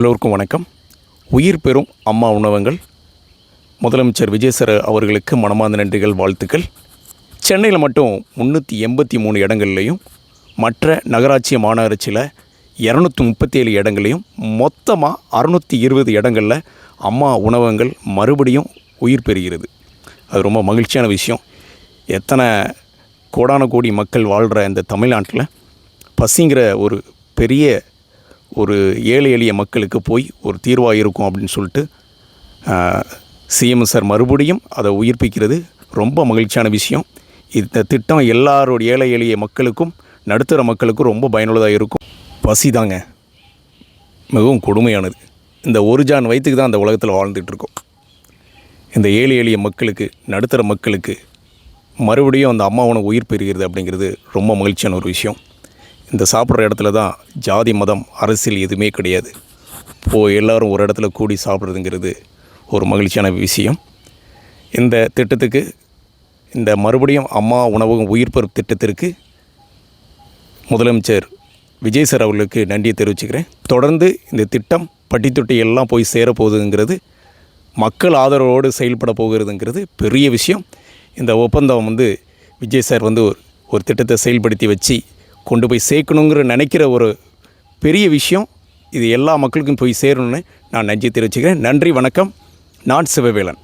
எல்லோருக்கும் வணக்கம். உயிர் பெறும் அம்மா உணவகங்கள் முதலமைச்சர் விஜய் சார் அவர்களுக்கு மனமார்ந்த நன்றிகள், வாழ்த்துக்கள். சென்னையில் மட்டும் 383 இடங்கள்லையும், மற்ற நகராட்சி மாநகராட்சியில் 237 இடங்களையும், மொத்தமாக 620 இடங்களில் அம்மா உணவகங்கள் மறுபடியும் உயிர் பெறுகிறது. அது ரொம்ப மகிழ்ச்சியான விஷயம். எத்தனை கோடான கோடி மக்கள் வாழ்கிற இந்த தமிழ்நாட்டில் பசிங்கிற ஒரு பெரிய ஒரு ஏழை எளிய மக்களுக்கு போய் ஒரு தீர்வாக இருக்கும் அப்படின்னு சொல்லிட்டு சிஎம் சார் மறுபடியும் அதை உயிர்ப்பிக்கிறது ரொம்ப மகிழ்ச்சியான விஷயம். இந்த திட்டம் எல்லாரோட ஏழை எளிய மக்களுக்கும் நடுத்தர மக்களுக்கும் ரொம்ப பயனுள்ளதாக இருக்கும். பசி தாங்க மிகவும் கொடுமையானது. இந்த ஒரு ஜான் வயிற்றுக்கு தான் அந்த உலகத்தில் வாழ்ந்துகிட்ருக்கோம். இந்த ஏழை எளிய மக்களுக்கு, நடுத்தர மக்களுக்கு மறுபடியும் அந்த அம்மா உணவு உயிர் பெறுகிறது அப்படிங்கிறது ரொம்ப மகிழ்ச்சியான ஒரு விஷயம். இந்த சாப்பிட்ற இடத்துல தான் ஜாதி, மதம், அரசியல் எதுவுமே கிடையாது. எல்லோரும் ஒரு இடத்துல கூடி சாப்பிட்றதுங்கிறது ஒரு மகிழ்ச்சியான விஷயம். இந்த திட்டத்துக்கு, இந்த மறுபடியும் அம்மா உணவகம் உயிர் பெறும் திட்டத்திற்கு முதலமைச்சர் விஜய் சார் அவர்களுக்கு நன்றியை தெரிவிச்சுக்கிறேன். தொடர்ந்து இந்த திட்டம் பட்டித்தொட்டி எல்லாம் போய் சேரப்போகுதுங்கிறது, மக்கள் ஆதரவோடு செயல்பட போகிறதுங்கிறது பெரிய விஷயம். இந்த ஒப்பந்தம் விஜய் சார் ஒரு திட்டத்தை செயல்படுத்தி வச்சு கொண்டு போய் சேர்க்கணுங்கிற நினைக்கிற ஒரு பெரிய விஷயம். இது எல்லா மக்களுக்கும் போய் சேரணும்னு நான் நன்றி தெரிவிச்சுக்கிறேன். நன்றி, வணக்கம். நான் சிவவேலன்.